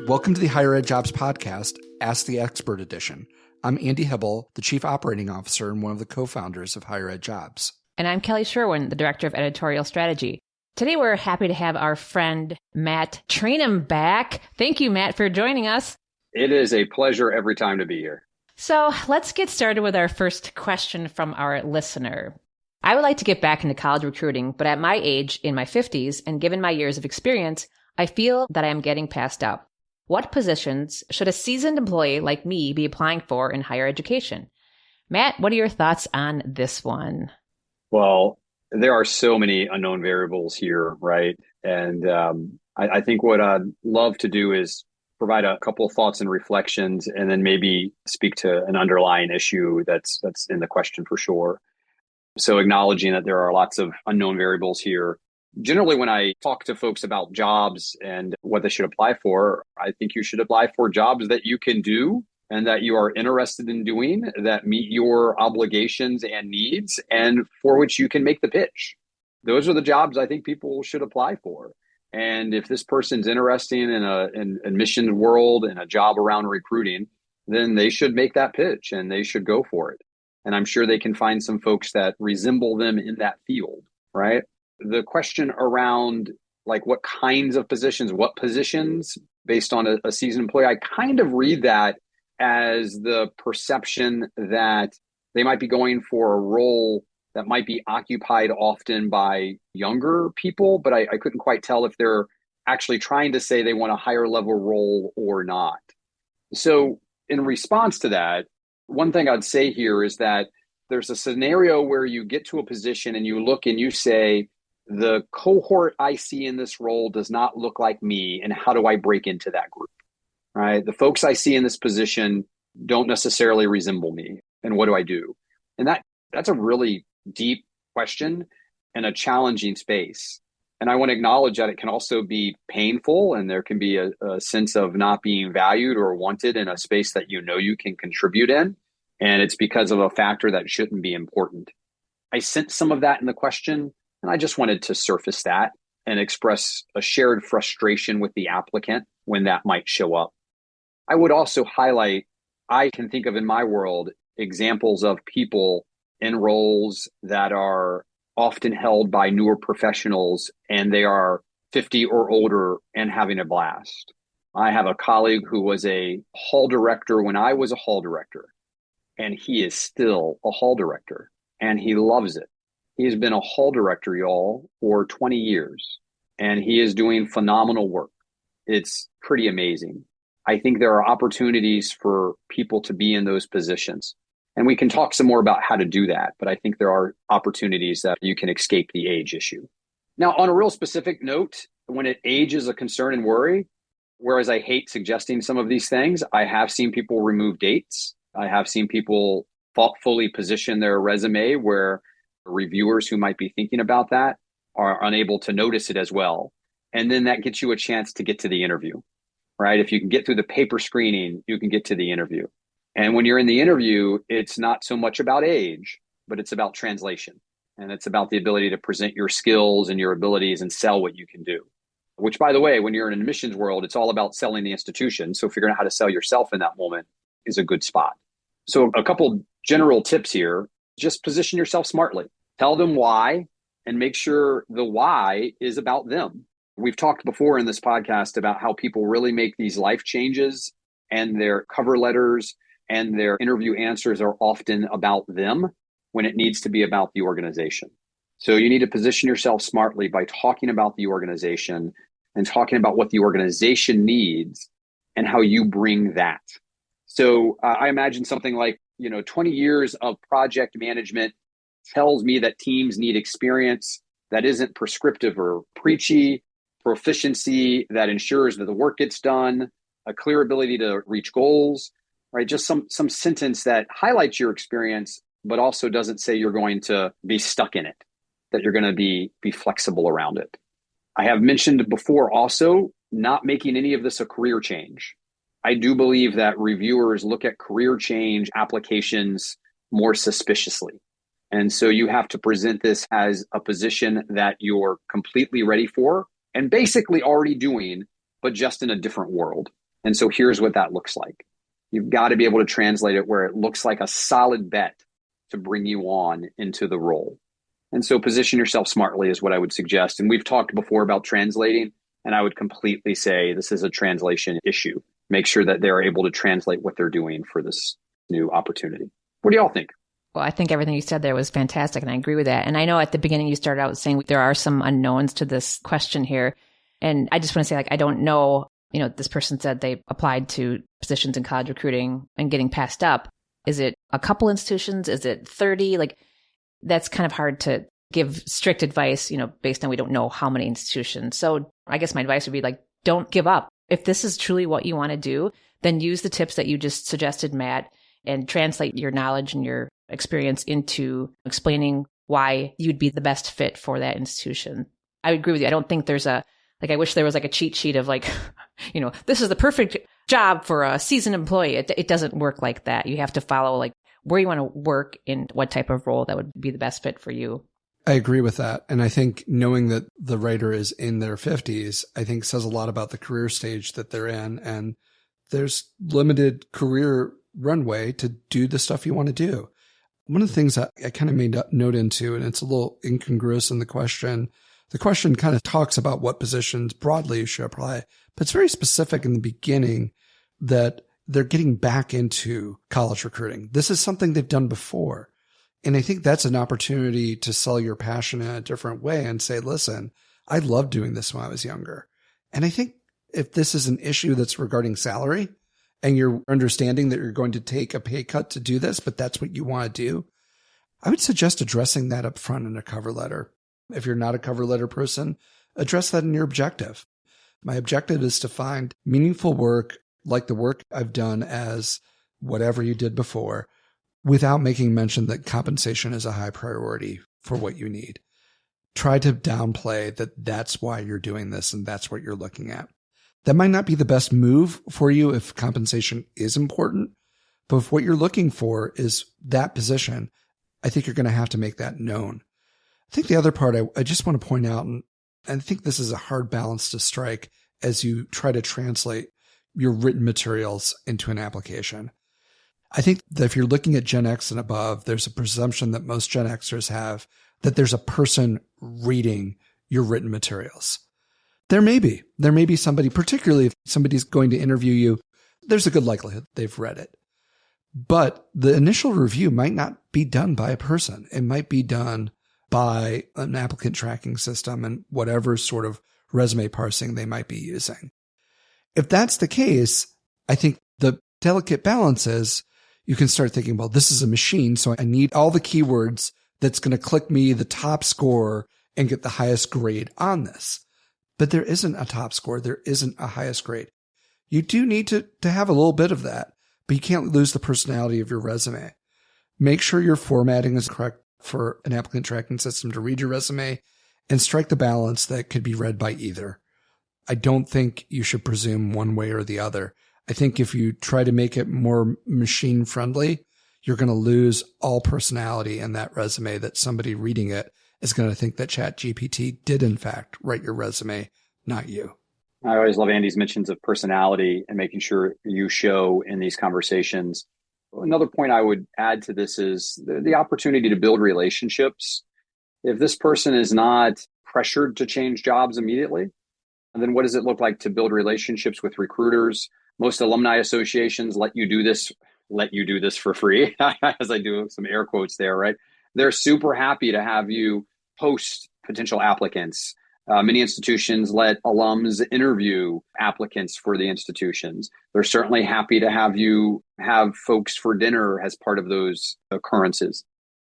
Welcome to the Higher Ed Jobs Podcast, Ask the Expert Edition. I'm Andy Hibble, the Chief Operating Officer and one of the co-founders of Higher Ed Jobs. And I'm Kelly Sherwin, the Director of Editorial Strategy. Today, we're happy to have our friend Matt Trainum back. Thank you, Matt, for joining us. It is a pleasure every time to be here. So let's get started with our first question from our listener. I would like to get back into college recruiting, but at my age, in my 50s, and given my years of experience, I feel that I am getting passed up. What positions should a seasoned employee like me be applying for in higher education? Matt, what are your thoughts on this one? Well, there are so many unknown variables here, right? And I think what I'd love to do is provide a couple of thoughts and reflections, and then maybe speak to an underlying issue that's in the question for sure. So acknowledging that there are lots of unknown variables here. Generally, when I talk to folks about jobs and what they should apply for, I think you should apply for jobs that you can do and that you are interested in doing, that meet your obligations and needs, and for which you can make the pitch. Those are the jobs I think people should apply for. And if this person's interested in an admissions world and a job around recruiting, then they should make that pitch and they should go for it. And I'm sure they can find some folks that resemble them in that field, right? The question around like what kinds of positions, what positions based on a seasoned employee, I kind of read that as the perception that they might be going for a role that might be occupied often by younger people, but I couldn't quite tell if they're actually trying to say they want a higher level role or not. So in response to that, one thing I'd say here is that there's a scenario where you get to a position and you look and you say, the cohort I see in this role does not look like me, and how do I break into that group, right? The folks I see in this position don't necessarily resemble me, and what do I do? And that's a really deep question and a challenging space. And I want to acknowledge that it can also be painful, and there can be a sense of not being valued or wanted in a space that you know you can contribute in, and it's because of a factor that shouldn't be important. I sense some of that in the question, and I just wanted to surface that and express a shared frustration with the applicant when that might show up. I would also highlight, I can think of in my world examples of people in roles that are often held by newer professionals, and they are 50 or older and having a blast. I have a colleague who was a hall director when I was a hall director, and he is still a hall director, and he loves it. He's been a hall director, y'all, for 20 years, and he is doing phenomenal work. It's pretty amazing. I think there are opportunities for people to be in those positions. And we can talk some more about how to do that, but I think there are opportunities that you can escape the age issue. Now, on a real specific note, when age is a concern and worry, whereas I hate suggesting some of these things, I have seen people remove dates. I have seen people thoughtfully position their resume where reviewers who might be thinking about that are unable to notice it as well. And then that gets you a chance to get to the interview, right? If you can get through the paper screening, you can get to the interview. And when you're in the interview, it's not so much about age, but it's about translation. And it's about the ability to present your skills and your abilities and sell what you can do. Which, by the way, when you're in an admissions world, it's all about selling the institution. So figuring out how to sell yourself in that moment is a good spot. So a couple general tips here, just position yourself smartly. Tell them why, and make sure the why is about them. We've talked before in this podcast about how people really make these life changes, and their cover letters and their interview answers are often about them when it needs to be about the organization. So you need to position yourself smartly by talking about the organization and talking about what the organization needs and how you bring that. So I imagine something like, 20 years of project management tells me that teams need experience that isn't prescriptive or preachy, proficiency that ensures that the work gets done, a clear ability to reach goals, right? Just some sentence that highlights your experience, but also doesn't say you're going to be stuck in it, that you're going to be flexible around it. I have mentioned before also not making any of this a career change. I do believe that reviewers look at career change applications more suspiciously. And so you have to present this as a position that you're completely ready for and basically already doing, but just in a different world. And so here's what that looks like. You've got to be able to translate it where it looks like a solid bet to bring you on into the role. And so position yourself smartly is what I would suggest. And we've talked before about translating, and I would completely say this is a translation issue. Make sure that they're able to translate what they're doing for this new opportunity. What do y'all think? Well, I think everything you said there was fantastic, and I agree with that. And I know at the beginning you started out saying there are some unknowns to this question here. And I just want to say, I don't know, this person said they applied to positions in college recruiting and getting passed up. Is it a couple institutions? Is it 30? That's kind of hard to give strict advice, based on we don't know how many institutions. So I guess my advice would be don't give up. If this is truly what you want to do, then use the tips that you just suggested, Matt, and translate your knowledge and your experience into explaining why you'd be the best fit for that institution. I agree with you. I don't think there's I wish there was a cheat sheet of this is the perfect job for a seasoned employee. It doesn't work like that. You have to follow where you want to work and what type of role that would be the best fit for you. I agree with that. And I think knowing that the writer is in their 50s, I think says a lot about the career stage that they're in. And there's limited career runway to do the stuff you want to do. One of the things that I kind of made a note into, and it's a little incongruous in the question kind of talks about what positions broadly you should apply, but it's very specific in the beginning that they're getting back into college recruiting. This is something they've done before. And I think that's an opportunity to sell your passion in a different way and say, listen, I loved doing this when I was younger. And I think if this is an issue that's regarding salary and you're understanding that you're going to take a pay cut to do this, but that's what you want to do, I would suggest addressing that up front in a cover letter. If you're not a cover letter person, address that in your objective. My objective is to find meaningful work like the work I've done as whatever you did before, without making mention that compensation is a high priority for what you need. Try to downplay that that's why you're doing this and that's what you're looking at. That might not be the best move for you if compensation is important, but if what you're looking for is that position, I think you're going to have to make that known. I think the other part I just want to point out, and I think this is a hard balance to strike as you try to translate your written materials into an application. I think that if you're looking at Gen X and above, there's a presumption that most Gen Xers have that there's a person reading your written materials. There may be somebody, particularly if somebody's going to interview you, there's a good likelihood they've read it. But the initial review might not be done by a person. It might be done by an applicant tracking system and whatever sort of resume parsing they might be using. If that's the case, I think the delicate balance is you can start thinking, well, this is a machine, so I need all the keywords that's going to click me the top score and get the highest grade on this. But there isn't a top score. There isn't a highest grade. You do need to have a little bit of that, but you can't lose the personality of your resume. Make sure your formatting is correct for an applicant tracking system to read your resume, and strike the balance that could be read by either. I don't think you should presume one way or the other. I think if you try to make it more machine friendly, you're going to lose all personality in that resume, that somebody reading it is going to think that ChatGPT did in fact write your resume, not you. I always love Andy's mentions of personality and making sure you show in these conversations. Another point I would add to this is the opportunity to build relationships. If this person is not pressured to change jobs immediately, then what does it look like to build relationships with recruiters? Most alumni associations let you do this for free, as I do some air quotes there, right? They're super happy to have you post potential applicants. Many institutions let alums interview applicants for the institutions. They're certainly happy to have you have folks for dinner as part of those occurrences.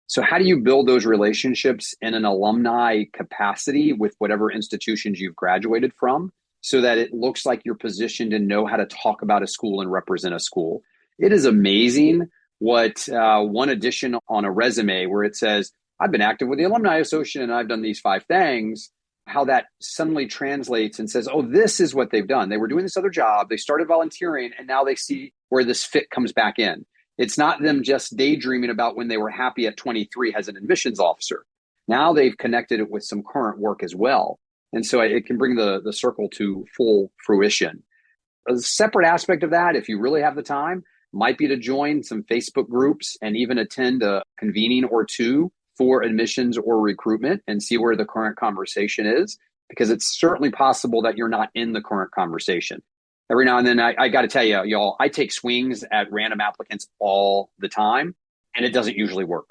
So how do you build those relationships in an alumni capacity with whatever institutions you've graduated from so that it looks like you're positioned and know how to talk about a school and represent a school? It is amazing what one addition on a resume where it says, I've been active with the Alumni Association and I've done these 5 things, how that suddenly translates and says, oh, this is what they've done. They were doing this other job. They started volunteering and now they see where this fit comes back in. It's not them just daydreaming about when they were happy at 23 as an admissions officer. Now they've connected it with some current work as well. And so it can bring the circle to full fruition. A separate aspect of that, if you really have the time, might be to join some Facebook groups and even attend a convening or two for admissions or recruitment and see where the current conversation is, because it's certainly possible that you're not in the current conversation. Every now and then, I got to tell you, y'all, I take swings at random applicants all the time, and it doesn't usually work.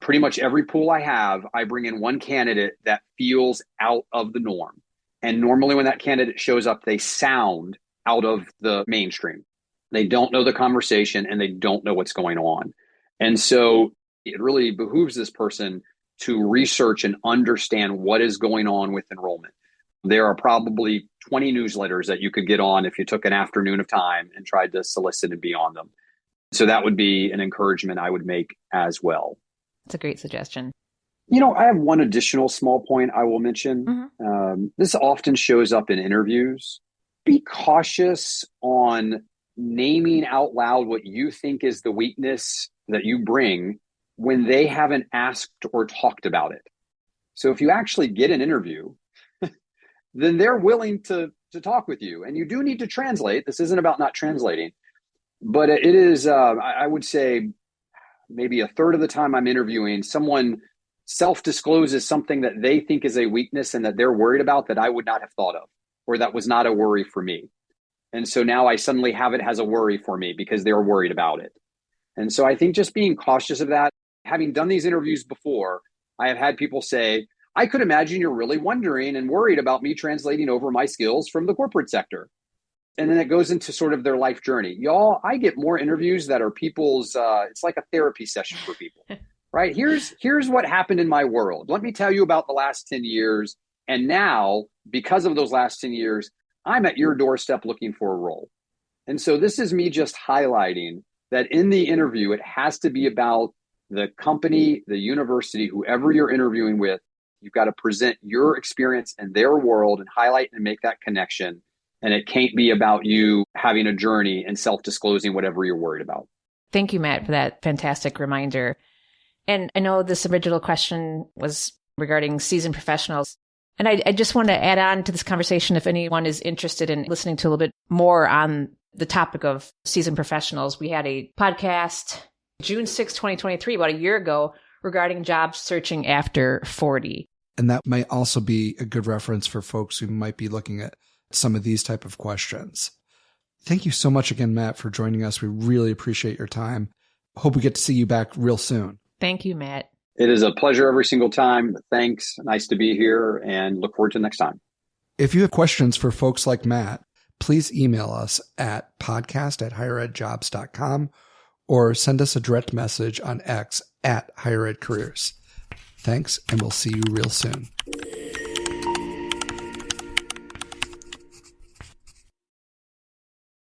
Pretty much every pool I have, I bring in one candidate that feels out of the norm. And normally when that candidate shows up, they sound out of the mainstream. They don't know the conversation and they don't know what's going on. And so it really behooves this person to research and understand what is going on with enrollment. There are probably 20 newsletters that you could get on if you took an afternoon of time and tried to solicit and be on them. So that would be an encouragement I would make as well. That's a great suggestion. I have one additional small point I will mention. Mm-hmm. This often shows up in interviews. Be cautious on naming out loud what you think is the weakness that you bring when they haven't asked or talked about it. So if you actually get an interview, then they're willing to talk with you. And you do need to translate. This isn't about not translating, but it is, I would say, maybe a third of the time I'm interviewing, someone self-discloses something that they think is a weakness and that they're worried about that I would not have thought of, or that was not a worry for me. And so now I suddenly have it as a worry for me because they're worried about it. And so I think just being cautious of that, having done these interviews before, I have had people say, I could imagine you're really wondering and worried about me translating over my skills from the corporate sector. And then it goes into sort of their life journey. Y'all, I get more interviews that are people's, it's like a therapy session for people, right? Here's what happened in my world. Let me tell you about the last 10 years. And now, because of those last 10 years, I'm at your doorstep looking for a role. And so this is me just highlighting that in the interview, it has to be about the company, the university, whoever you're interviewing with. You've got to present your experience in their world and highlight and make that connection. And it can't be about you having a journey and self-disclosing whatever you're worried about. Thank you, Matt, for that fantastic reminder. And I know this original question was regarding seasoned professionals. And I just want to add on to this conversation, if anyone is interested in listening to a little bit more on the topic of seasoned professionals. We had a podcast June 6, 2023, about a year ago, regarding job searching after 40. And that might also be a good reference for folks who might be looking at some of these type of questions. Thank you so much again, Matt, for joining us. We really appreciate your time. Hope we get to see you back real soon. Thank you, Matt. It is a pleasure every single time. Thanks. Nice to be here and look forward to next time. If you have questions for folks like Matt, please email us at podcast@higheredjobs.com or send us a direct message on X @higheredcareers. Thanks, and we'll see you real soon.